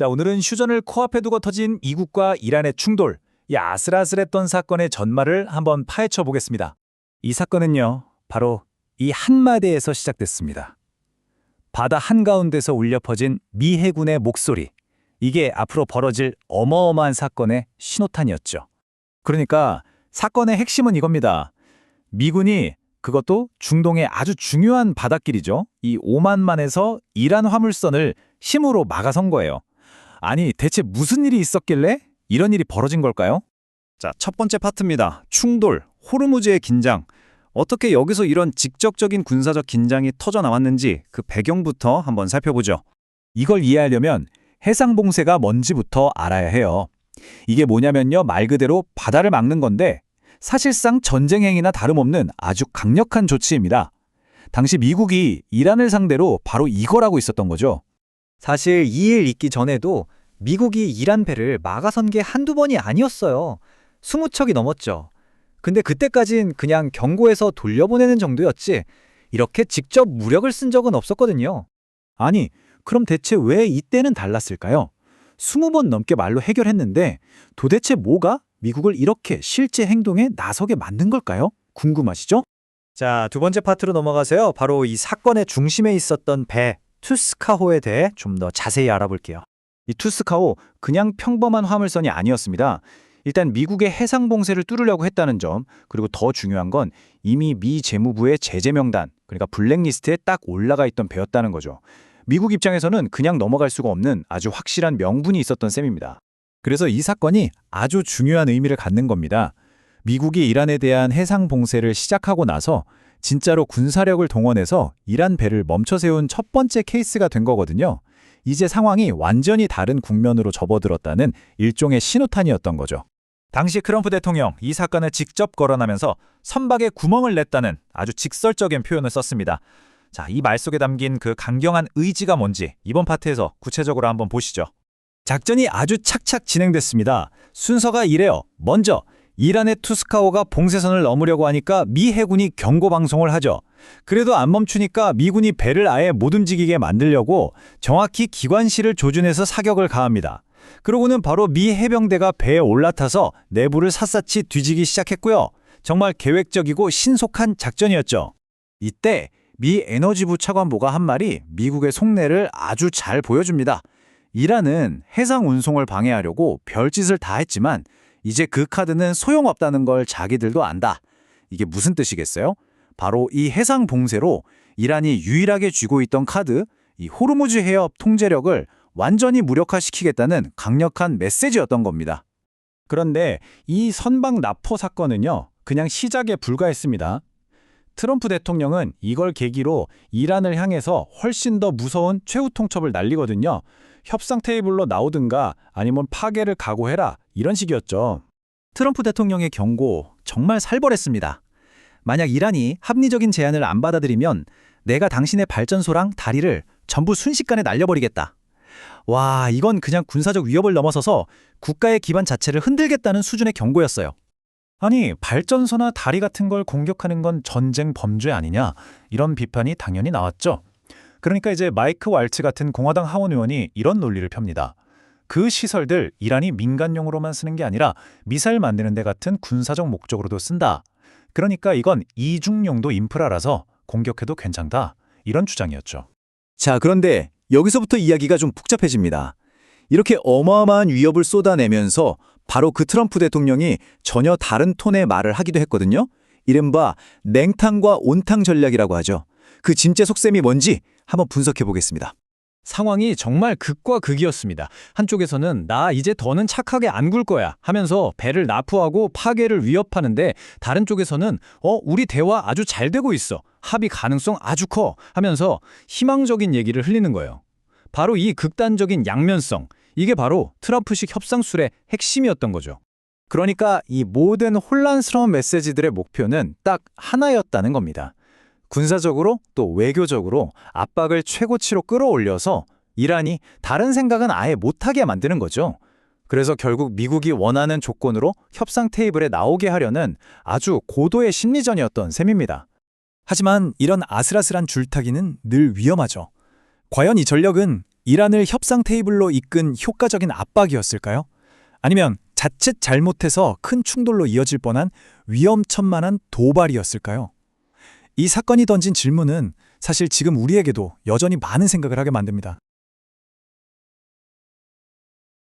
자, 오늘은 휴전을 코앞에 두고 터진 이국과 이란의 충돌, 이 아슬아슬했던 사건의 전말을 한번 파헤쳐 보겠습니다. 이 사건은요, 바로 이 한마디에서 시작됐습니다. 바다 한가운데서 울려 퍼진 미 해군의 목소리. 이게 앞으로 벌어질 어마어마한 사건의 신호탄이었죠. 그러니까 사건의 핵심은 이겁니다. 미군이, 그것도 중동의 아주 중요한 바닷길이죠, 이 오만만에서 이란 화물선을 힘으로 막아선 거예요. 아니, 대체 무슨 일이 있었길래 이런 일이 벌어진 걸까요? 자, 첫 번째 파트입니다. 충돌, 호르무즈의 긴장. 어떻게 여기서 이런 직접적인 군사적 긴장이 터져 나왔는지 그 배경부터 한번 살펴보죠. 이걸 이해하려면 해상봉쇄가 뭔지부터 알아야 해요. 이게 뭐냐면요, 말 그대로 바다를 막는 건데 사실상 전쟁 행위나 다름없는 아주 강력한 조치입니다. 당시 미국이 이란을 상대로 바로 이걸 하고 있었던 거죠. 사실 이 일 있기 전에도 미국이 이란 배를 막아선 게 한두 번이 아니었어요. 20척이 넘었죠. 근데 그때까진 그냥 경고해서 돌려보내는 정도였지 이렇게 직접 무력을 쓴 적은 없었거든요. 아니, 그럼 대체 왜 이때는 달랐을까요? 20번 넘게 말로 해결했는데 도대체 뭐가 미국을 이렇게 실제 행동에 나서게 만든 걸까요? 궁금하시죠? 자, 두 번째 파트로 넘어가세요. 바로 이 사건의 중심에 있었던 배 투스카호에 대해 좀 더 자세히 알아볼게요. 이 투스카호, 그냥 평범한 화물선이 아니었습니다. 일단 미국의 해상 봉쇄를 뚫으려고 했다는 점, 그리고 더 중요한 건 이미 미 재무부의 제재 명단, 그러니까 블랙리스트에 딱 올라가 있던 배였다는 거죠. 미국 입장에서는 그냥 넘어갈 수가 없는 아주 확실한 명분이 있었던 셈입니다. 그래서 이 사건이 아주 중요한 의미를 갖는 겁니다. 미국이 이란에 대한 해상 봉쇄를 시작하고 나서 진짜로 군사력을 동원해서 이란 배를 멈춰 세운 첫 번째 케이스가 된 거거든요. 이제 상황이 완전히 다른 국면으로 접어들었다는 일종의 신호탄이었던 거죠. 당시 트럼프 대통령 이 사건을 직접 거론하면서 선박에 구멍을 냈다는 아주 직설적인 표현을 썼습니다. 자, 이 말 속에 담긴 그 강경한 의지가 뭔지 이번 파트에서 구체적으로 한번 보시죠. 작전이 아주 착착 진행됐습니다. 순서가 이래요. 먼저 이란의 투스카호가 봉쇄선을 넘으려고 하니까 미 해군이 경고 방송을 하죠. 그래도 안 멈추니까 미군이 배를 아예 못 움직이게 만들려고 정확히 기관실을 조준해서 사격을 가합니다. 그러고는 바로 미 해병대가 배에 올라타서 내부를 샅샅이 뒤지기 시작했고요. 정말 계획적이고 신속한 작전이었죠. 이때 미 에너지부 차관보가 한 말이 미국의 속내를 아주 잘 보여줍니다. 이란은 해상 운송을 방해하려고 별짓을 다 했지만 이제 그 카드는 소용없다는 걸 자기들도 안다. 이게 무슨 뜻이겠어요? 바로 이 해상 봉쇄로 이란이 유일하게 쥐고 있던 카드, 이 호르무즈 해협 통제력을 완전히 무력화시키겠다는 강력한 메시지였던 겁니다. 그런데 이 선박 납포 사건은요, 그냥 시작에 불과했습니다. 트럼프 대통령은 이걸 계기로 이란을 향해서 훨씬 더 무서운 최후 통첩을 날리거든요. 협상 테이블로 나오든가 아니면 파괴를 각오해라, 이런 식이었죠. 트럼프 대통령의 경고 정말 살벌했습니다. 만약 이란이 합리적인 제안을 안 받아들이면 내가 당신의 발전소랑 다리를 전부 순식간에 날려버리겠다. 와, 이건 그냥 군사적 위협을 넘어서서 국가의 기반 자체를 흔들겠다는 수준의 경고였어요. 아니, 발전소나 다리 같은 걸 공격하는 건 전쟁 범죄 아니냐, 이런 비판이 당연히 나왔죠. 그러니까 이제 마이크 왈츠 같은 공화당 하원 의원이 이런 논리를 펴니다. 그 시설들 이란이 민간용으로만 쓰는 게 아니라 미사일 만드는 데 같은 군사적 목적으로도 쓴다. 그러니까 이건 이중용도 인프라라서 공격해도 괜찮다. 이런 주장이었죠. 자, 그런데 여기서부터 이야기가 좀 복잡해집니다. 이렇게 어마어마한 위협을 쏟아내면서 바로 그 트럼프 대통령이 전혀 다른 톤의 말을 하기도 했거든요. 이른바 냉탕과 온탕 전략이라고 하죠. 그 진짜 속셈이 뭔지 한번 분석해 보겠습니다. 상황이 정말 극과 극이었습니다. 한쪽에서는 나 이제 더는 착하게 안 굴 거야 하면서 배를 납포하고 파괴를 위협하는데, 다른 쪽에서는 우리 대화 아주 잘 되고 있어, 합의 가능성 아주 커 하면서 희망적인 얘기를 흘리는 거예요. 바로 이 극단적인 양면성, 이게 바로 트럼프식 협상술의 핵심이었던 거죠. 그러니까 이 모든 혼란스러운 메시지들의 목표는 딱 하나였다는 겁니다. 군사적으로 또 외교적으로 압박을 최고치로 끌어올려서 이란이 다른 생각은 아예 못하게 만드는 거죠. 그래서 결국 미국이 원하는 조건으로 협상 테이블에 나오게 하려는 아주 고도의 심리전이었던 셈입니다. 하지만 이런 아슬아슬한 줄타기는 늘 위험하죠. 과연 이 전력은 이란을 협상 테이블로 이끈 효과적인 압박이었을까요? 아니면 자칫 잘못해서 큰 충돌로 이어질 뻔한 위험천만한 도발이었을까요? 이 사건이 던진 질문은 사실 지금 우리에게도 여전히 많은 생각을 하게 만듭니다.